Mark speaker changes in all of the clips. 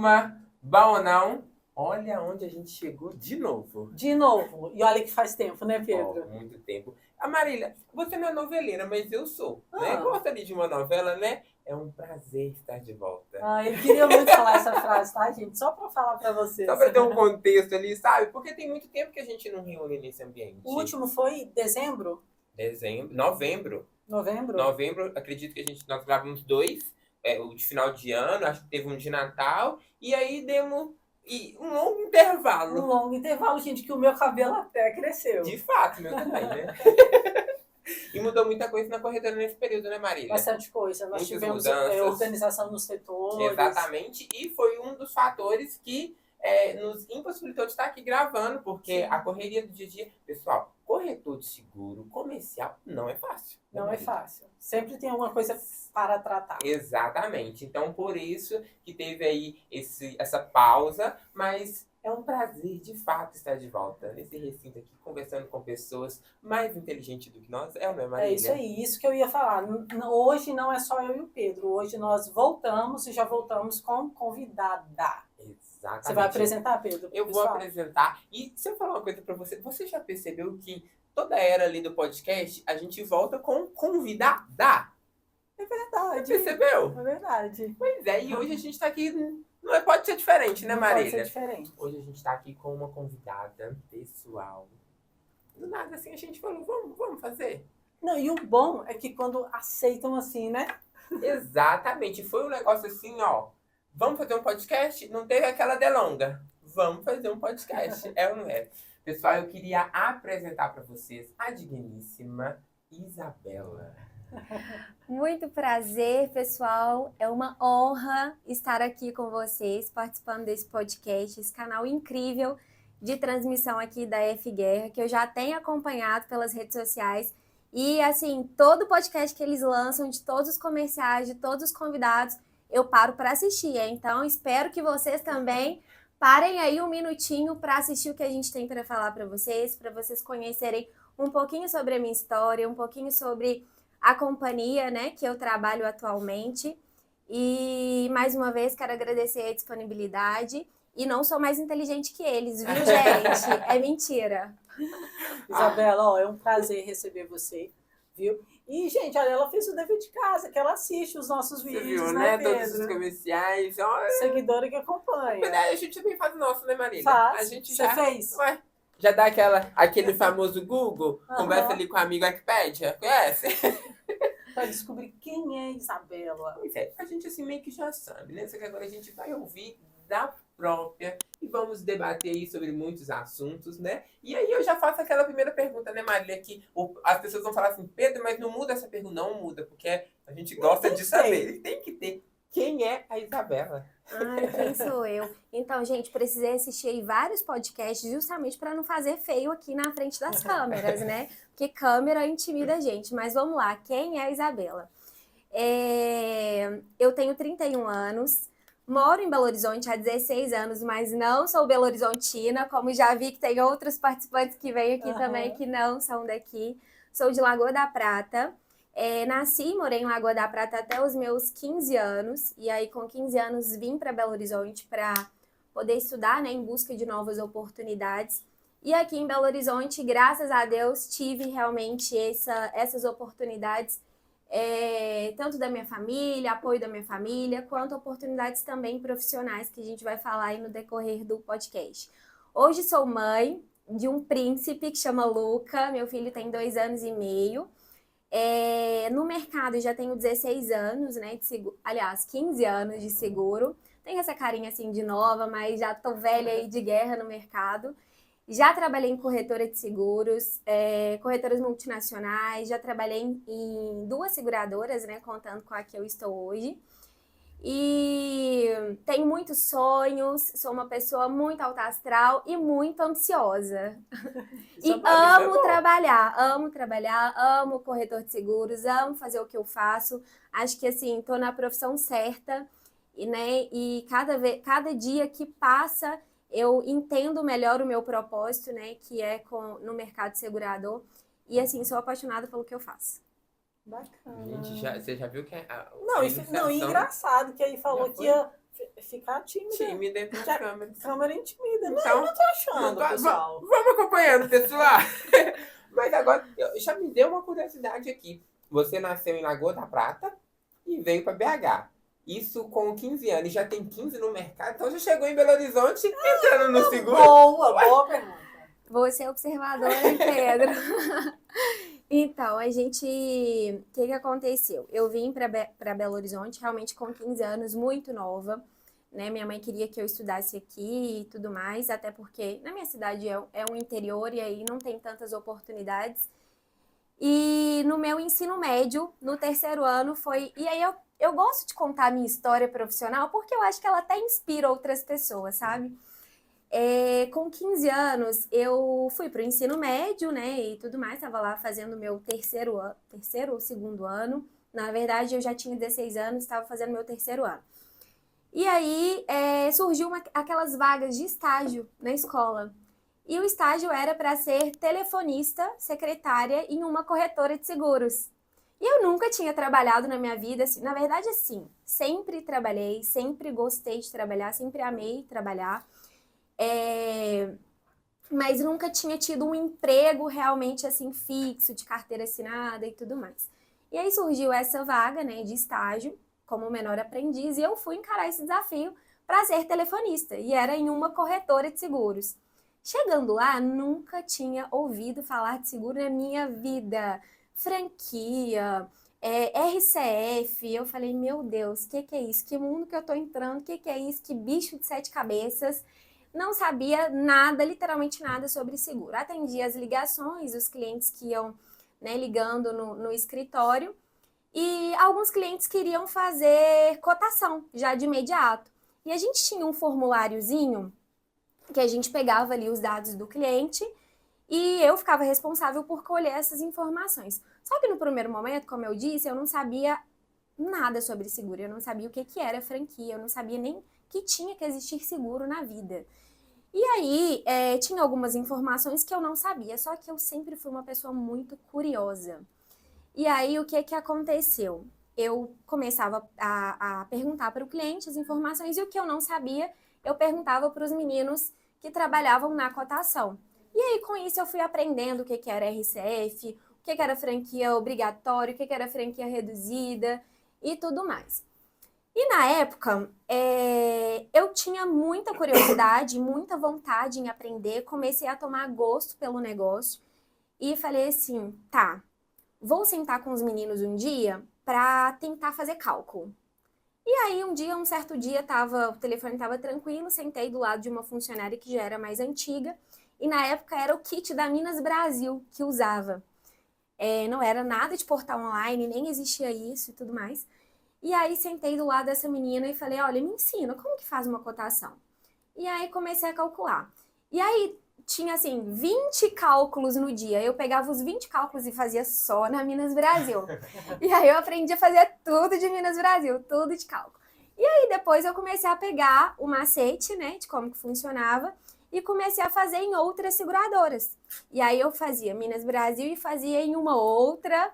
Speaker 1: turma, bom ou não? Olha onde a gente chegou de novo.
Speaker 2: De novo. E olha que faz tempo, né, Pedro?
Speaker 1: Muito tempo. Marília, você não é noveleira, mas eu sou. Né?
Speaker 2: Ah.
Speaker 1: Gosta ali de uma novela, né? É um prazer estar de volta.
Speaker 2: Eu queria muito falar essa frase, tá, gente? Só para falar para vocês.
Speaker 1: Só para ter um contexto ali, sabe? Porque tem muito tempo que a gente não reúne nesse ambiente.
Speaker 2: O último foi dezembro?
Speaker 1: Novembro. Novembro, acredito que nós gravamos 2, o de final de ano, acho que teve um de Natal, e aí demos um longo intervalo.
Speaker 2: Um longo intervalo, gente, que o meu cabelo até cresceu.
Speaker 1: De fato, meu também, né? E mudou muita coisa na corretora nesse período, né, Marília?
Speaker 2: Bastante coisa. Nós tivemos organização nos setores.
Speaker 1: Exatamente, e foi um dos fatores que nos impossibilitou de estar aqui gravando, porque a correria do dia a dia... Pessoal, corretor de seguro comercial não é fácil.
Speaker 2: Não é fácil. Sempre tem alguma coisa para tratar.
Speaker 1: Exatamente. Então, por isso que teve aí essa pausa, mas é um prazer, de fato, estar de volta nesse recinto aqui, conversando com pessoas mais inteligentes do que nós. É ou não é, Marília?
Speaker 2: É isso aí, isso que eu ia falar. Hoje não é só eu e o Pedro. Hoje nós voltamos e já voltamos com convidada.
Speaker 1: Exatamente.
Speaker 2: Você vai apresentar, Pedro?
Speaker 1: Eu vou apresentar. E se eu falar uma coisa para você, você já percebeu que toda era ali do podcast, a gente volta com convidada?
Speaker 2: É verdade.
Speaker 1: Você percebeu?
Speaker 2: É verdade.
Speaker 1: Pois é, e hoje a gente está aqui... Não pode ser diferente, né, Marília?
Speaker 2: Pode ser diferente.
Speaker 1: Hoje a gente está aqui com uma convidada pessoal. Do nada, assim, a gente falou, vamos fazer?
Speaker 2: Não, e o bom é que quando aceitam assim, né?
Speaker 1: Exatamente. Foi um negócio assim, ó. Vamos fazer um podcast? Não teve aquela delonga. Vamos fazer um podcast. É ou não é? Pessoal, eu queria apresentar para vocês a digníssima Isabela.
Speaker 3: Muito prazer, pessoal. É uma honra estar aqui com vocês, participando desse podcast, esse canal incrível de transmissão aqui da F Guerra, que eu já tenho acompanhado pelas redes sociais. E, assim, todo podcast que eles lançam, de todos os comerciais, de todos os convidados, eu paro para assistir. Então, espero que vocês também parem aí um minutinho para assistir o que a gente tem para falar para vocês conhecerem um pouquinho sobre a minha história, um pouquinho sobre a companhia, né, que eu trabalho atualmente. E, mais uma vez, quero agradecer a disponibilidade. E não sou mais inteligente que eles, viu, gente? É mentira.
Speaker 2: Isabela, ó, é um prazer receber você, viu? E, gente, olha, ela fez o dever de casa, que ela assiste os nossos vídeos,
Speaker 1: viu,
Speaker 2: né, Pedro?
Speaker 1: Todos os comerciais. Ó,
Speaker 2: seguidora que acompanha.
Speaker 1: A gente também faz o nosso, né, Marília?
Speaker 2: Faz.
Speaker 1: A gente
Speaker 2: Você fez?
Speaker 1: Ué, já dá aquele famoso Google, conversa ali com o amigo Wikipedia, conhece?
Speaker 2: Para descobrir quem é Isabela.
Speaker 1: Pois é, a gente assim meio que já sabe, né? Só que agora a gente vai ouvir da própria e vamos debater aí sobre muitos assuntos, né? E aí eu já faço aquela primeira pergunta, né, Marília? Que as pessoas vão falar assim, Pedro, mas não muda essa pergunta. Não muda, porque a gente gosta de saber. Tem que ter. Quem é a Isabela?
Speaker 3: Ai, quem sou eu? Então, gente, precisei assistir aí vários podcasts justamente para não fazer feio aqui na frente das câmeras, né? Porque câmera intimida a gente. Mas vamos lá, quem é a Isabela? Eu tenho 31 anos, moro em Belo Horizonte há 16 anos, mas não sou belo-horizontina, como já vi que tem outros participantes que vêm aqui também que não são daqui. Sou de Lagoa da Prata. Nasci e morei em Lagoa da Prata até os meus 15 anos, e aí com 15 anos vim para Belo Horizonte para poder estudar, né, em busca de novas oportunidades. E aqui em Belo Horizonte, graças a Deus, tive realmente essas oportunidades, tanto da minha família, apoio da minha família, quanto oportunidades também profissionais, que a gente vai falar aí no decorrer do podcast. Hoje sou mãe de um príncipe que chama Luca, meu filho tem 2 anos e meio. No mercado já tenho 16 anos, né, de seguro, aliás, 15 anos de seguro. Tenho essa carinha assim de nova, mas já tô velha aí de guerra no mercado. Já trabalhei em corretora de seguros, corretoras multinacionais, já trabalhei em 2 seguradoras, né, contando com a que eu estou hoje. E tenho muitos sonhos, sou uma pessoa muito alta astral e muito ansiosa. E amo trabalhar, amo corretor de seguros, amo fazer o que eu faço. Acho que assim, tô na profissão certa, né? E cada dia que passa, eu entendo melhor o meu propósito, né? Que é no mercado segurador. E assim, sou apaixonada pelo que eu faço.
Speaker 2: Bacana.
Speaker 1: Gente, você já viu que
Speaker 2: Não, engraçado que aí falou que ia ficar tímida.
Speaker 1: Tímida entre as câmeras.
Speaker 2: Câmera intimida. Não,
Speaker 1: Então,
Speaker 2: eu não tô achando, pessoal.
Speaker 1: Vamos acompanhando, pessoal. Mas agora, já me deu uma curiosidade aqui. Você nasceu em Lagoa da Prata e veio para BH. Isso com 15 anos. Já tem 15 no mercado. Então já chegou em Belo Horizonte entrando no seguro.
Speaker 2: Boa pergunta.
Speaker 3: Vou ser observadora, hein, Pedro? Então, a gente... O que aconteceu? Eu vim para Belo Horizonte realmente com 15 anos, muito nova. Né? Minha mãe queria que eu estudasse aqui e tudo mais, até porque na minha cidade é um interior e aí não tem tantas oportunidades. E no meu ensino médio, no terceiro ano, foi... E aí eu gosto de contar a minha história profissional porque eu acho que ela até inspira outras pessoas, sabe? Com 15 anos, eu fui para o ensino médio, né, e tudo mais, estava lá fazendo o meu terceiro ou segundo ano. Na verdade, eu já tinha 16 anos, estava fazendo meu terceiro ano. E aí, surgiu aquelas vagas de estágio na escola. E o estágio era para ser telefonista, secretária em uma corretora de seguros. E eu nunca tinha trabalhado na minha vida, assim, na verdade, assim, sempre trabalhei, sempre gostei de trabalhar, sempre amei trabalhar. Mas nunca tinha tido um emprego realmente assim fixo, de carteira assinada e tudo mais. E aí surgiu essa vaga, né, de estágio como menor aprendiz e eu fui encarar esse desafio para ser telefonista e era em uma corretora de seguros. Chegando lá, nunca tinha ouvido falar de seguro na minha vida. Franquia, RCF, eu falei, meu Deus, o que é isso? Que mundo que eu tô entrando? O que é isso? Que bicho de 7 cabeças? Não sabia nada, literalmente nada sobre seguro. Atendia as ligações, os clientes que iam, né, ligando no escritório e alguns clientes queriam fazer cotação já de imediato. E a gente tinha um formuláriozinho que a gente pegava ali os dados do cliente e eu ficava responsável por colher essas informações. Só que no primeiro momento, como eu disse, eu não sabia nada sobre seguro, eu não sabia o que era franquia, eu não sabia nem que tinha que existir seguro na vida. E aí, tinha algumas informações que eu não sabia, só que eu sempre fui uma pessoa muito curiosa. E aí, o que aconteceu? Eu começava a perguntar para o cliente as informações e o que eu não sabia, eu perguntava para os meninos que trabalhavam na cotação. E aí, com isso, eu fui aprendendo o que era RCF, o que era franquia obrigatória, o que era franquia reduzida e tudo mais. E na época, eu tinha muita curiosidade, muita vontade em aprender, comecei a tomar gosto pelo negócio e falei assim, tá, vou sentar com os meninos um dia para tentar fazer cálculo. E aí um certo dia, o telefone estava tranquilo, sentei do lado de uma funcionária que já era mais antiga e na época era o kit da Minas Brasil que usava. Não era nada de portal online, nem existia isso e tudo mais. E aí sentei do lado dessa menina e falei, olha, me ensina, como que faz uma cotação? E aí comecei a calcular. E aí tinha assim, 20 cálculos no dia. Eu pegava os 20 cálculos e fazia só na Minas Brasil. E aí eu aprendi a fazer tudo de Minas Brasil, tudo de cálculo. E aí depois eu comecei a pegar o macete, né, de como que funcionava e comecei a fazer em outras seguradoras. E aí eu fazia Minas Brasil e fazia em uma outra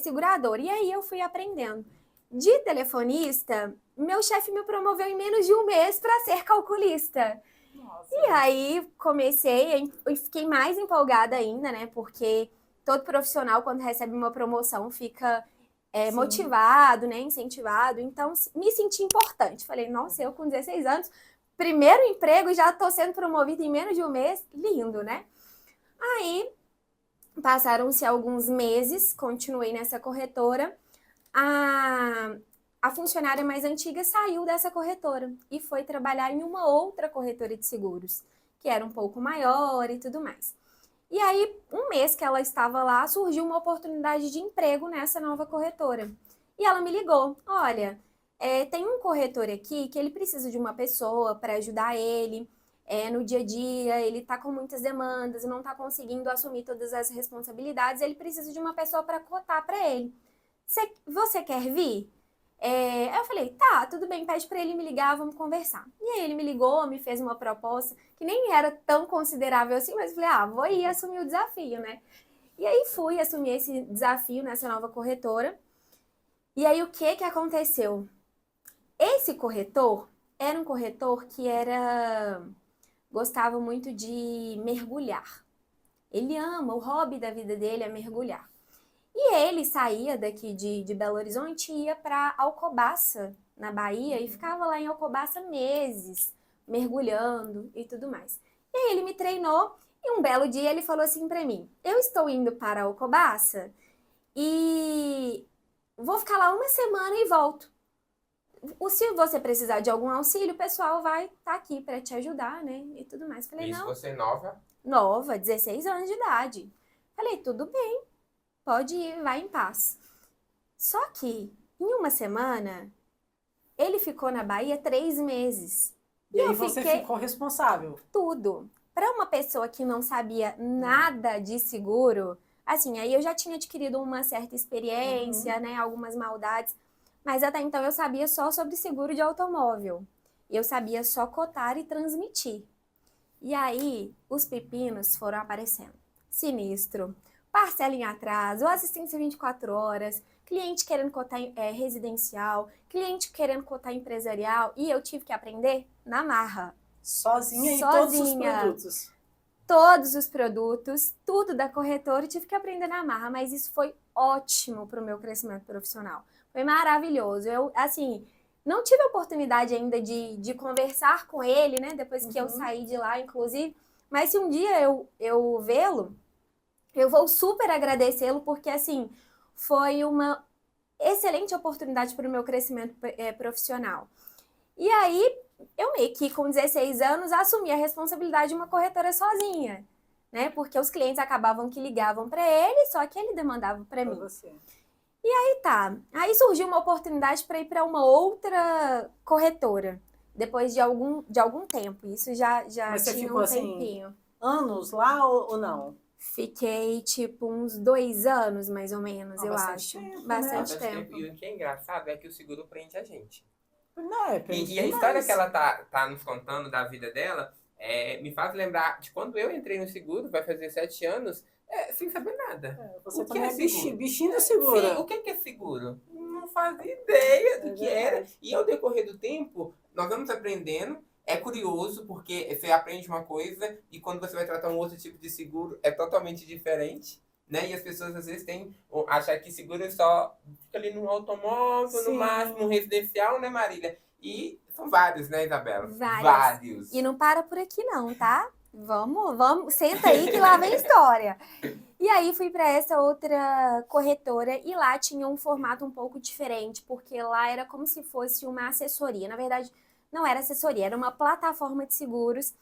Speaker 3: seguradora. E aí eu fui aprendendo. De telefonista, meu chefe me promoveu em menos de um mês para ser calculista. Nossa. E aí comecei e fiquei mais empolgada ainda, né? Porque todo profissional, quando recebe uma promoção, fica motivado, né? Incentivado. Então, me senti importante. Falei, nossa, eu com 16 anos, primeiro emprego, já tô sendo promovida em menos de um mês. Lindo, né? Aí, passaram-se alguns meses, continuei nessa corretora. A funcionária mais antiga saiu dessa corretora e foi trabalhar em uma outra corretora de seguros, que era um pouco maior e tudo mais. E aí, um mês que ela estava lá, surgiu uma oportunidade de emprego nessa nova corretora. E ela me ligou, olha, tem um corretor aqui que ele precisa de uma pessoa para ajudar ele no dia a dia, ele está com muitas demandas, não está conseguindo assumir todas as responsabilidades, ele precisa de uma pessoa para cotar para ele. Você quer vir? Eu falei, tá, tudo bem, pede pra ele me ligar, vamos conversar. E aí ele me ligou, me fez uma proposta que nem era tão considerável assim, mas eu falei, vou ir assumir o desafio, né? E aí fui assumir esse desafio nessa nova corretora. E aí o que aconteceu? Esse corretor, era um corretor que gostava muito de mergulhar. Ele ama, o hobby da vida dele é mergulhar. E ele saía daqui de Belo Horizonte e ia para Alcobaça, na Bahia, e ficava lá em Alcobaça meses, mergulhando e tudo mais. E aí ele me treinou e um belo dia ele falou assim para mim: eu estou indo para Alcobaça e vou ficar lá uma semana e volto. Se você precisar de algum auxílio, o pessoal vai estar aqui para te ajudar, né? E tudo mais. Falei,
Speaker 1: Isso
Speaker 3: não.
Speaker 1: você nova?
Speaker 3: Nova, 16 anos de idade. Falei, tudo bem, pode ir, vai em paz. Só que, em uma semana, ele ficou na Bahia 3 meses.
Speaker 2: E aí
Speaker 3: eu
Speaker 2: você
Speaker 3: fiquei
Speaker 2: ficou responsável.
Speaker 3: tudo. Para uma pessoa que não sabia nada de seguro, assim, aí eu já tinha adquirido uma certa experiência, né, algumas maldades, mas até então eu sabia só sobre seguro de automóvel. Eu sabia só cotar e transmitir. E aí, os pepinos foram aparecendo. Sinistro, parcela em atraso, assistência 24 horas, cliente querendo cotar residencial, cliente querendo cotar empresarial, e eu tive que aprender na marra.
Speaker 2: Sozinha em todos os
Speaker 3: Sozinha.
Speaker 2: produtos.
Speaker 3: Todos os produtos, tudo da corretora, eu tive que aprender na marra, mas isso foi ótimo para o meu crescimento profissional. Foi maravilhoso. Eu, assim, não tive a oportunidade ainda de conversar com ele, né? Depois que eu saí de lá, inclusive. Mas se um dia eu vê-lo, eu vou super agradecê-lo, porque, assim, foi uma excelente oportunidade para o meu crescimento profissional. E aí, eu meio que com 16 anos assumi a responsabilidade de uma corretora sozinha, né? Porque os clientes acabavam que ligavam para ele, só que ele demandava para mim.
Speaker 2: Você.
Speaker 3: E tá, aí surgiu uma oportunidade para ir para uma outra corretora, depois de algum tempo. Isso já
Speaker 2: Mas você
Speaker 3: tinha
Speaker 2: ficou
Speaker 3: um
Speaker 2: assim,
Speaker 3: tempinho.
Speaker 2: anos lá ou não?
Speaker 3: Fiquei tipo uns 2 anos, mais ou menos, eu
Speaker 2: bastante
Speaker 3: acho.
Speaker 2: tempo, né?
Speaker 3: Bastante tempo.
Speaker 1: E o que é engraçado é que o seguro prende a gente.
Speaker 2: Não,
Speaker 1: E a história que ela tá nos contando da vida dela me faz lembrar de quando eu entrei no seguro, vai fazer 7 anos, sem saber nada.
Speaker 2: Você
Speaker 1: O que
Speaker 2: também é
Speaker 1: seguro?
Speaker 2: bichinho do seguro.
Speaker 1: Sim, o que é seguro? Não fazia ideia do que era.
Speaker 2: verdade.
Speaker 1: E ao decorrer do tempo, nós vamos aprendendo. É curioso, porque você aprende uma coisa e quando você vai tratar um outro tipo de seguro, é totalmente diferente. Né? E as pessoas às vezes achar que seguro só fica ali no automóvel,
Speaker 2: Sim.
Speaker 1: no máximo, no residencial, né, Marília? E são vários, né, Isabela?
Speaker 3: Vários. E não para por aqui não, tá? Vamos, senta aí que lá vem história. E aí fui para essa outra corretora e lá tinha um formato um pouco diferente, porque lá era como se fosse uma assessoria. Na verdade, não era assessoria, era uma plataforma de seguros.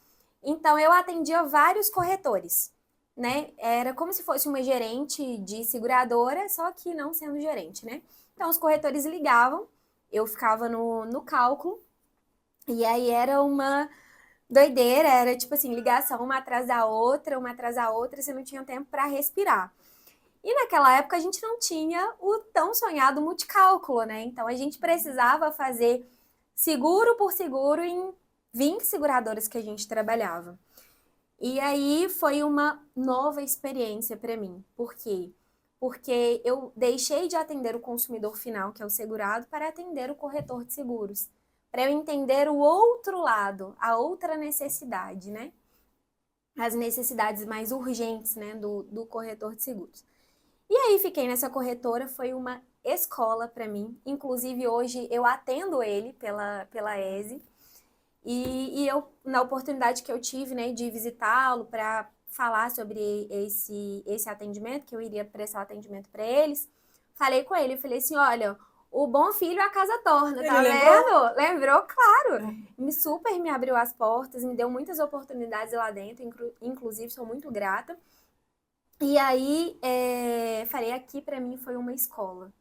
Speaker 3: Então eu atendia vários corretores, né? Era como se fosse uma gerente de seguradora, só que não sendo gerente, né? Então os corretores ligavam, eu ficava no cálculo, e aí era uma doideira, era tipo assim, ligação uma atrás da outra, você não tinha tempo para respirar. E naquela época a gente não tinha o tão sonhado multicálculo, né? Então a gente precisava fazer seguro por seguro em 20 seguradoras que a gente trabalhava. E aí foi uma nova experiência para mim. Por quê? Porque eu deixei de atender o consumidor final, que é o segurado, para atender o corretor de seguros. Para eu entender o outro lado, a outra necessidade, né? As necessidades mais urgentes, né, do corretor de seguros. E aí fiquei nessa corretora, foi uma escola para mim. Inclusive hoje eu atendo ele pela ESE. E eu, na oportunidade que eu tive, né, de visitá-lo para falar sobre esse atendimento, que eu iria prestar atendimento para eles, falei com ele, eu falei assim, olha, o bom filho a casa torna, tá vendo? Lembrou? Claro. Super me abriu as portas, me deu muitas oportunidades lá dentro, inclusive sou muito grata. E aí, falei, aqui para mim foi uma escola.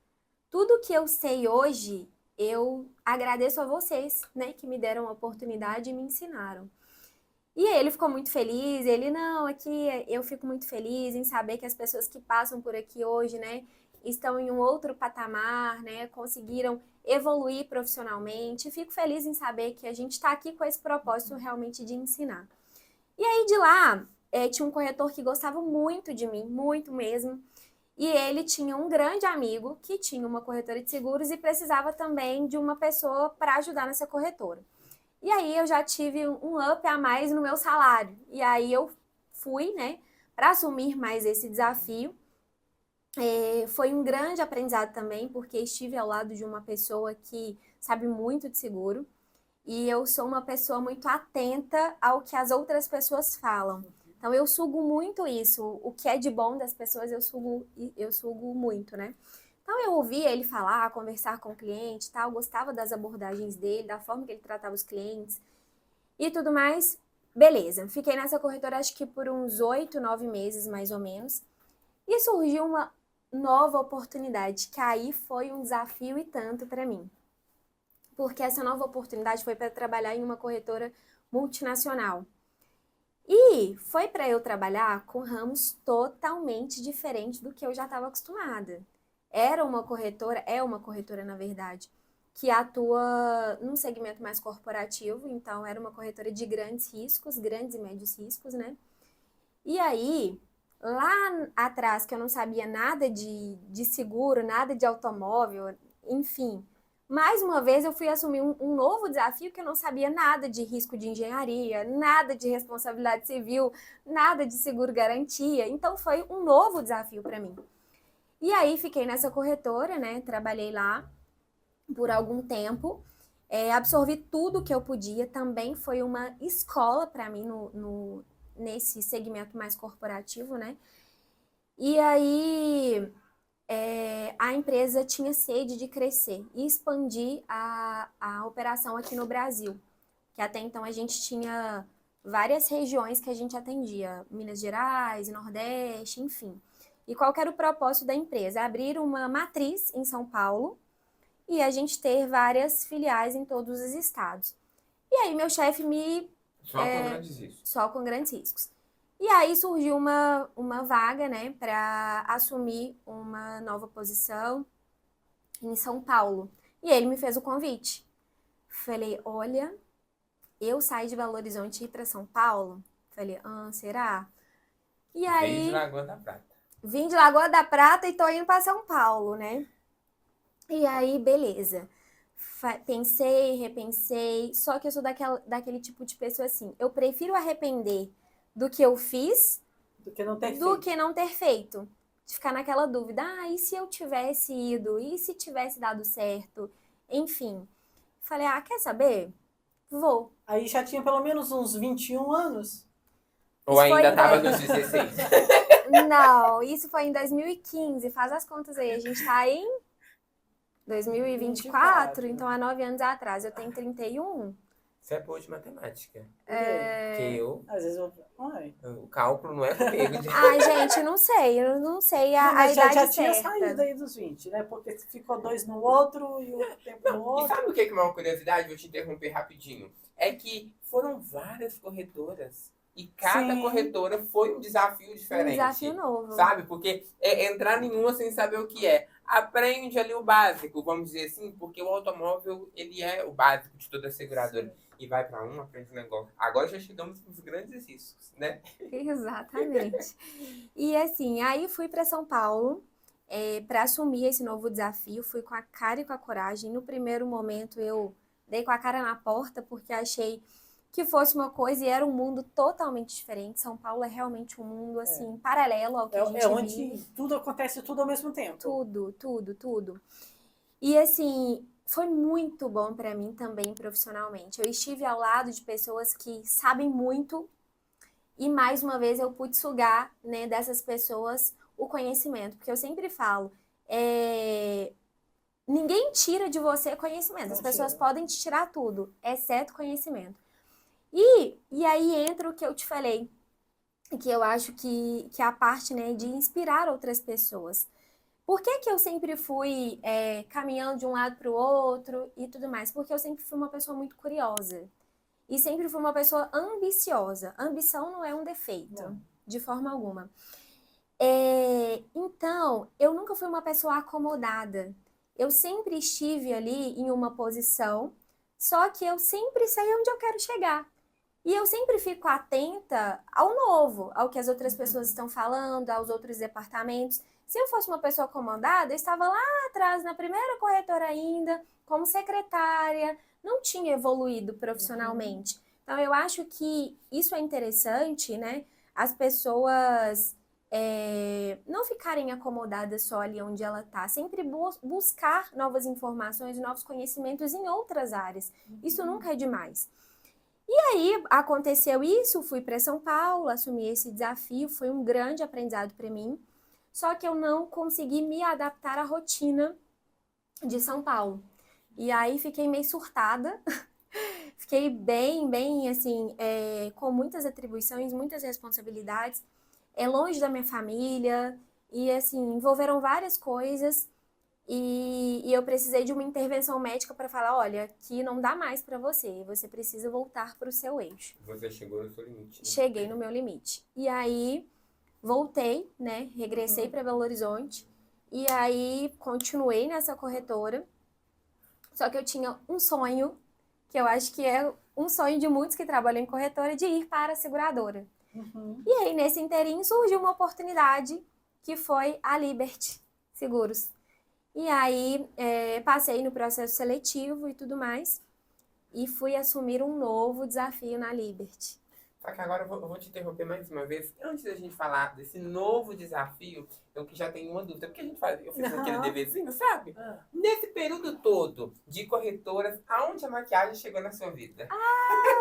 Speaker 3: Tudo que eu sei hoje, eu agradeço a vocês, né, que me deram a oportunidade e me ensinaram. E ele ficou muito feliz, não, aqui eu fico muito feliz em saber que as pessoas que passam por aqui hoje, né, estão em um outro patamar, né, conseguiram evoluir profissionalmente. Fico feliz em saber que a gente está aqui com esse propósito realmente de ensinar. E aí de lá, tinha um corretor que gostava muito de mim, muito mesmo. E ele tinha um grande amigo que tinha uma corretora de seguros e precisava também de uma pessoa para ajudar nessa corretora. E aí eu já tive um up a mais no meu salário. E aí eu fui, né, para assumir mais esse desafio. Foi um grande aprendizado também, porque estive ao lado de uma pessoa que sabe muito de seguro. E eu sou uma pessoa muito atenta ao que as outras pessoas falam. Então eu sugo muito isso. O que é de bom das pessoas eu sugo muito, né? Então eu ouvia ele falar, conversar com o cliente, tal, gostava das abordagens dele, da forma que ele tratava os clientes e tudo mais. Beleza. Fiquei nessa corretora acho que por uns 8, 9 meses mais ou menos. E surgiu uma nova oportunidade, que aí foi um desafio e tanto para mim. Porque essa nova oportunidade foi para trabalhar em uma corretora multinacional. E foi para eu trabalhar com ramos totalmente diferentes do que eu já estava acostumada. É uma corretora, na verdade, que atua num segmento mais corporativo, então era uma corretora de grandes riscos, grandes e médios riscos, né? E aí, lá atrás, que eu não sabia nada de seguro, nada de automóvel, enfim, mais uma vez eu fui assumir um novo desafio que eu não sabia nada de risco de engenharia, nada de responsabilidade civil, nada de seguro garantia. Então foi um novo desafio para mim. E aí fiquei nessa corretora, né? Trabalhei lá por algum tempo, absorvi tudo que eu podia. Também foi uma escola para mim nesse segmento mais corporativo, né? E aí a empresa tinha sede de crescer e expandir a operação aqui no Brasil, que até então a gente tinha várias regiões que a gente atendia, Minas Gerais, Nordeste, enfim. E qual que era o propósito da empresa? Abrir uma matriz em São Paulo e a gente ter várias filiais em todos os estados. E aí meu chefe
Speaker 1: Só com grandes riscos.
Speaker 3: Só com grandes riscos. E aí surgiu uma vaga, né, para assumir uma nova posição em São Paulo. E ele me fez o convite. Falei, olha, eu saí de Belo Horizonte e ir para São Paulo? Falei, será? E aí...
Speaker 1: Vim de Lagoa da Prata.
Speaker 3: Vim de Lagoa da Prata e tô indo para São Paulo, né? E aí, beleza. Pensei, repensei, só que eu sou daquele tipo de pessoa assim, eu prefiro arrepender do que eu fiz
Speaker 2: Do que não ter
Speaker 3: que não ter feito. De ficar naquela dúvida, e se eu tivesse ido? E se tivesse dado certo? Enfim. Falei, quer saber? Vou.
Speaker 2: Aí já tinha pelo menos uns 21 anos?
Speaker 1: Ou ainda tava nos 16?
Speaker 3: Não, isso foi em 2015. Faz as contas aí. A gente tá em 2024, então há 9 anos atrás. Eu tenho 31.
Speaker 1: Você é boa de matemática.
Speaker 2: Porque
Speaker 1: eu...
Speaker 2: Às vezes
Speaker 1: O cálculo não é comigo.
Speaker 3: Gente, não sei. Eu não sei a
Speaker 2: mas
Speaker 3: idade
Speaker 2: já
Speaker 3: certa.
Speaker 2: tinha saído aí dos 20, né? Porque ficou 2 no outro e o tempo no
Speaker 1: E
Speaker 2: outro.
Speaker 1: sabe o que é uma curiosidade? Vou te interromper rapidinho. É que foram várias corretoras. E cada
Speaker 2: Sim.
Speaker 1: corretora foi um desafio diferente.
Speaker 3: Um desafio novo.
Speaker 1: Sabe? Porque entrar nenhuma sem saber o que é. Aprende ali o básico, vamos dizer assim, porque o automóvel, ele é o básico de toda a seguradora.
Speaker 2: Sim.
Speaker 1: E vai para um, aprende um negócio. Agora já chegamos nos grandes riscos, né?
Speaker 3: Exatamente. E assim, aí fui para São Paulo para assumir esse novo desafio. Fui com a cara e com a coragem. No primeiro momento eu dei com a cara na porta porque achei que fosse uma coisa e era um mundo totalmente diferente. São Paulo é realmente um mundo assim paralelo ao que a gente vive.
Speaker 2: Onde tudo acontece tudo ao mesmo tempo.
Speaker 3: Tudo. E assim, foi muito bom para mim também profissionalmente. Eu estive ao lado de pessoas que sabem muito e mais uma vez eu pude sugar, né, dessas pessoas o conhecimento, porque eu sempre falo, ninguém tira de você conhecimento. As pessoas podem te tirar tudo, exceto conhecimento. E aí entra o que eu te falei, que eu acho que é a parte, né, de inspirar outras pessoas. Por que eu sempre fui caminhando de um lado para o outro e tudo mais? Porque eu sempre fui uma pessoa muito curiosa. E sempre fui uma pessoa ambiciosa. Ambição não é um defeito, de forma alguma. Então, eu nunca fui uma pessoa acomodada. Eu sempre estive ali em uma posição, só que eu sempre sei onde eu quero chegar. E eu sempre fico atenta ao novo, ao que as outras pessoas estão falando, aos outros departamentos. Se eu fosse uma pessoa acomodada, eu estava lá atrás, na primeira corretora ainda, como secretária, não tinha evoluído profissionalmente. Então, eu acho que isso é interessante, né? As pessoas não ficarem acomodadas só ali onde ela está, sempre buscar novas informações, novos conhecimentos em outras áreas. Isso nunca é demais. E aí aconteceu isso, fui para São Paulo, assumi esse desafio, foi um grande aprendizado para mim, só que eu não consegui me adaptar à rotina de São Paulo. E aí fiquei meio surtada, fiquei bem assim, com muitas atribuições, muitas responsabilidades, longe da minha família, e assim, envolveram várias coisas, e eu precisei de uma intervenção médica para falar, olha, aqui não dá mais para você precisa voltar para o seu eixo.
Speaker 1: Você chegou no seu limite, né?
Speaker 3: Cheguei no meu limite. E aí, voltei, né, regressei para Belo Horizonte, e aí continuei nessa corretora, só que eu tinha um sonho, que eu acho que é um sonho de muitos que trabalham em corretora, de ir para a seguradora. E aí, nesse inteirinho, surgiu uma oportunidade, que foi a Liberty Seguros. E aí, passei no processo seletivo e tudo mais, e fui assumir um novo desafio na Liberty.
Speaker 1: Só que agora eu vou te interromper mais uma vez. Antes da gente falar desse novo desafio, eu que já tenho uma dúvida. Porque eu fiz aquele deverzinho, sabe? Nesse período todo de corretoras, aonde a maquiagem chegou na sua vida?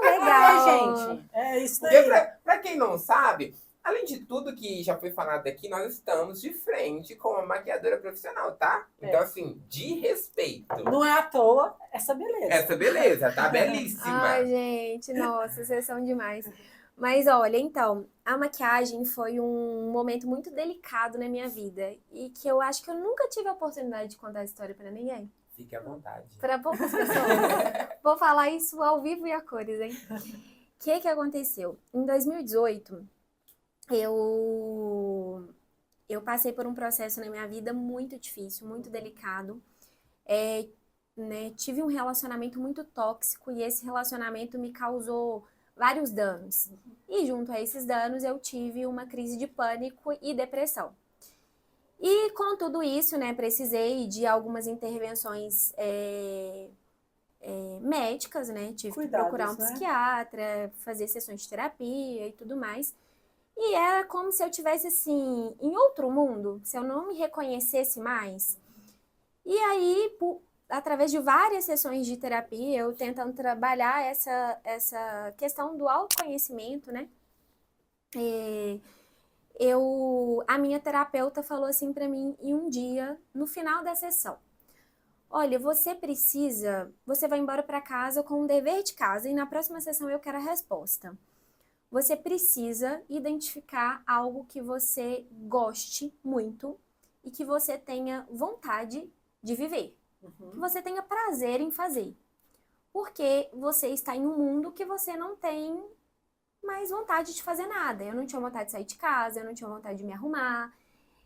Speaker 3: Legal,
Speaker 2: gente. É isso
Speaker 1: Porque
Speaker 2: aí.
Speaker 1: pra quem não sabe, além de tudo que já foi falado aqui, nós estamos de frente com uma maquiadora profissional, tá? Então, assim, de respeito.
Speaker 2: Não é à toa essa beleza.
Speaker 1: Essa beleza, tá belíssima.
Speaker 3: Ai, gente, nossa, vocês são demais. Mas olha, então, a maquiagem foi um momento muito delicado na minha vida e que eu acho que eu nunca tive a oportunidade de contar a história pra ninguém.
Speaker 1: Fique à vontade.
Speaker 3: Para poucas pessoas. Vou falar isso ao vivo e a cores, hein? O que aconteceu? Em 2018, eu passei por um processo na minha vida muito difícil, muito delicado. Né, tive um relacionamento muito tóxico e esse relacionamento me causou vários danos. E junto a esses danos eu tive uma crise de pânico e depressão. E com tudo isso, né, precisei de algumas intervenções médicas, né? Tive que procurar um psiquiatra, fazer sessões de terapia e tudo mais. E era como se eu tivesse, assim, em outro mundo, se eu não me reconhecesse mais. E aí, através de várias sessões de terapia, eu tentando trabalhar essa questão do autoconhecimento, né? A minha terapeuta falou assim pra mim em um dia, no final da sessão: olha, você vai embora pra casa com um dever de casa e na próxima sessão eu quero a resposta. Você precisa identificar algo que você goste muito e que você tenha vontade de viver. Que você tenha prazer em fazer. Porque você está em um mundo que você não tem mais vontade de fazer nada. Eu não tinha vontade de sair de casa, eu não tinha vontade de me arrumar,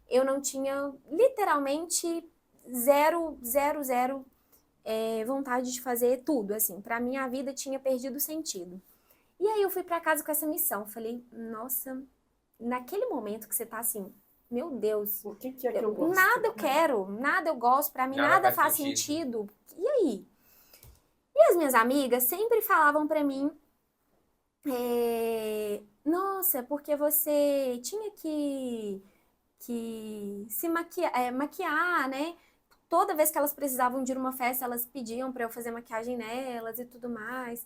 Speaker 3: eu não tinha literalmente zero vontade de fazer tudo, assim. Pra mim a vida tinha perdido sentido. E aí eu fui pra casa com essa missão. Falei, nossa, naquele momento que você tá assim, meu Deus,
Speaker 2: o que é que eu gosto?
Speaker 3: Nada eu quero, nada eu gosto, pra mim nada faz sentido. E aí? E as minhas amigas sempre falavam pra mim, nossa, porque você tinha que se maquiar, né? Toda vez que elas precisavam de ir numa festa, elas pediam pra eu fazer maquiagem nelas e tudo mais.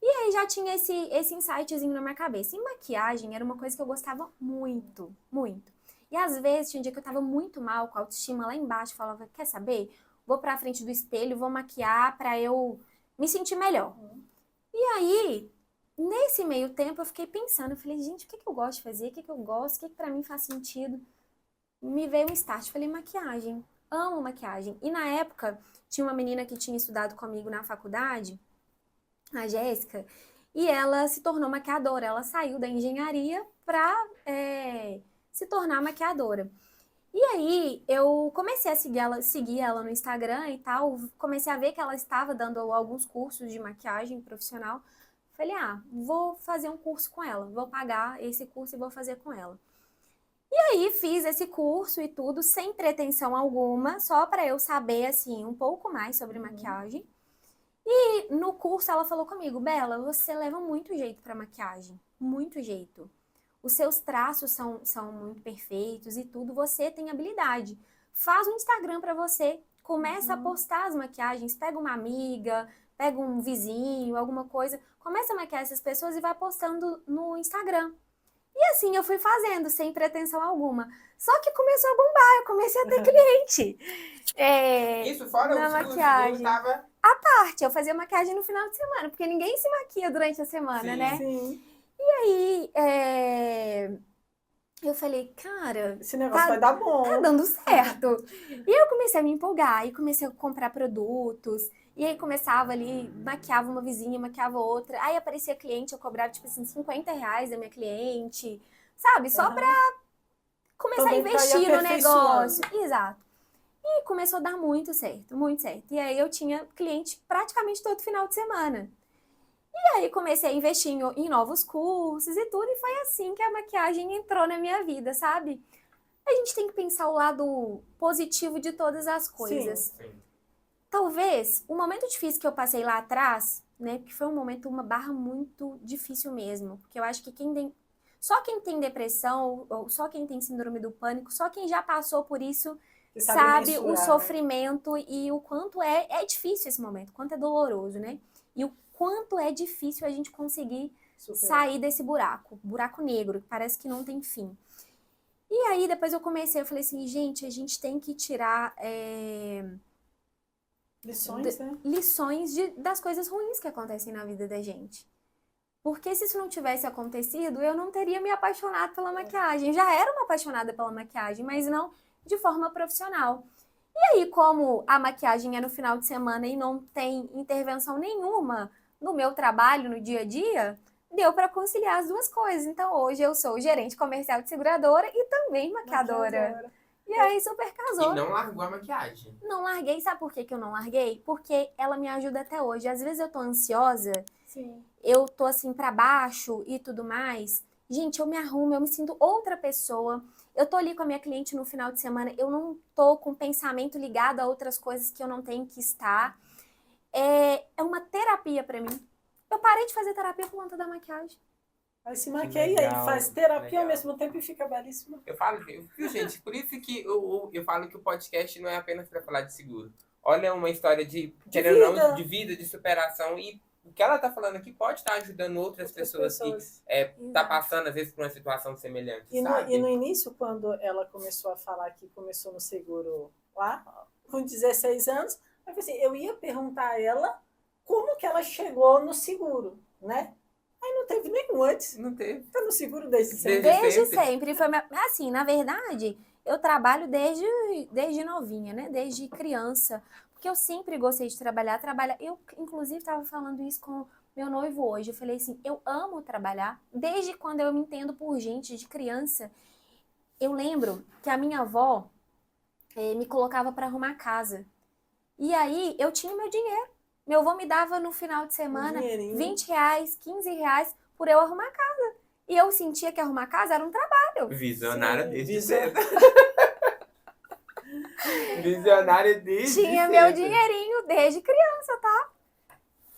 Speaker 3: E aí já tinha esse insightzinho na minha cabeça. E maquiagem era uma coisa que eu gostava muito, muito. E às vezes tinha um dia que eu tava muito mal, com a autoestima lá embaixo, falava, quer saber? Vou pra frente do espelho, vou maquiar pra eu me sentir melhor. E aí, nesse meio tempo, eu fiquei pensando, eu falei, gente, o que eu gosto de fazer? O que eu gosto? O que pra mim faz sentido? Me veio um start, falei, maquiagem. Amo maquiagem. E na época, tinha uma menina que tinha estudado comigo na faculdade, a Jéssica, e ela se tornou maquiadora. Ela saiu da engenharia pra se tornar maquiadora. E aí, eu comecei a seguir ela no Instagram e tal, comecei a ver que ela estava dando alguns cursos de maquiagem profissional. Falei, vou fazer um curso com ela, vou pagar esse curso e vou fazer com ela. E aí, fiz esse curso e tudo, sem pretensão alguma, só para eu saber, assim, um pouco mais sobre maquiagem. E no curso ela falou comigo, Bela, você leva muito jeito pra maquiagem, muito jeito. Os seus traços são muito perfeitos e tudo, você tem habilidade. Faz um Instagram pra você, começa a postar as maquiagens, pega uma amiga, pega um vizinho, alguma coisa, começa a maquiar essas pessoas e vai postando no Instagram. E assim eu fui fazendo, sem pretensão alguma. Só que começou a bombar, eu comecei a ter cliente.
Speaker 1: Isso fora
Speaker 3: na
Speaker 1: o
Speaker 3: maquiagem.
Speaker 1: segundo tava...
Speaker 3: Eu fazia maquiagem no final de semana, porque ninguém se maquia durante a semana,
Speaker 1: Sim.
Speaker 3: né?
Speaker 2: Sim.
Speaker 3: E aí, eu falei, cara,
Speaker 2: Esse negócio vai dar bom.
Speaker 3: tá dando certo. E eu comecei a me empolgar, e comecei a comprar produtos, e aí começava ali, maquiava uma vizinha, maquiava outra, aí aparecia cliente, eu cobrava, tipo assim, R$ 50 da minha cliente, sabe? Só pra começar
Speaker 2: Também
Speaker 3: a
Speaker 2: pra ir
Speaker 3: investir no
Speaker 2: aperfeiçoando.
Speaker 3: negócio. Exato. E começou a dar muito certo, muito certo. E aí eu tinha cliente praticamente todo final de semana. E aí comecei a investir em novos cursos e tudo, e foi assim que a maquiagem entrou na minha vida, sabe? A gente tem que pensar o lado positivo de todas as coisas.
Speaker 1: Sim.
Speaker 3: Talvez o momento difícil que eu passei lá atrás, né? Porque foi um momento, uma barra muito difícil mesmo. Porque eu acho que só quem tem depressão, ou só quem tem síndrome do pânico, só quem já passou por isso
Speaker 2: Você
Speaker 3: sabe
Speaker 2: mensurar,
Speaker 3: o
Speaker 2: né?
Speaker 3: sofrimento e o quanto é difícil esse momento, o quanto é doloroso, né? E o quanto é difícil a gente conseguir sair desse buraco negro, que parece que não tem fim. E aí, depois eu falei assim, gente, a gente tem que tirar
Speaker 2: Lições, né?
Speaker 3: lições das coisas ruins que acontecem na vida da gente. Porque se isso não tivesse acontecido, eu não teria me apaixonado pela maquiagem. Eu já era uma apaixonada pela maquiagem, mas não de forma profissional. E aí, como a maquiagem é no final de semana e não tem intervenção nenhuma no meu trabalho, no dia a dia, deu para conciliar as duas coisas. Então, hoje eu sou gerente comercial de seguradora e também maquiadora. E aí, super casou.
Speaker 1: E não largou a maquiagem.
Speaker 3: Não larguei. Sabe por que eu não larguei? Porque ela me ajuda até hoje. Às vezes eu tô ansiosa,
Speaker 2: Sim.
Speaker 3: eu tô assim pra baixo e tudo mais. Gente, eu me arrumo, eu me sinto outra pessoa. Eu tô ali com a minha cliente no final de semana, eu não tô com o pensamento ligado a outras coisas que eu não tenho que estar. É uma terapia pra mim. Eu parei de fazer terapia por conta da maquiagem.
Speaker 2: Aí se maquia e
Speaker 1: legal,
Speaker 2: faz terapia
Speaker 1: legal.
Speaker 2: ao mesmo tempo e fica belíssima.
Speaker 1: Eu falo, viu, gente? Por isso que eu falo que o podcast não é apenas para falar de seguro. Olha, uma história de vida, de superação. E o que ela tá falando aqui pode estar ajudando outras pessoas que tá passando, às vezes, por uma situação semelhante, sabe?
Speaker 2: E no início, quando ela começou a falar que começou no seguro lá, com 16 anos, eu ia perguntar a ela como que ela chegou no seguro, né? Aí não teve nenhum antes.
Speaker 1: Não teve.
Speaker 2: Tá no seguro desde sempre.
Speaker 3: Desde sempre. Foi assim, na verdade, eu trabalho desde novinha, né? Desde criança. Porque eu sempre gostei de trabalhar. Eu, inclusive, estava falando isso com meu noivo hoje. Eu falei assim, eu amo trabalhar. Desde quando eu me entendo por gente, de criança. Eu lembro que a minha avó me colocava para arrumar casa. E aí, eu tinha meu dinheiro. Meu avô me dava no final de semana R$20, R$15 por eu arrumar casa. E eu sentia que arrumar casa era um trabalho.
Speaker 1: Visionária desde cedo. Visionária desde
Speaker 3: Tinha
Speaker 1: cedo.
Speaker 3: meu dinheirinho desde criança, tá?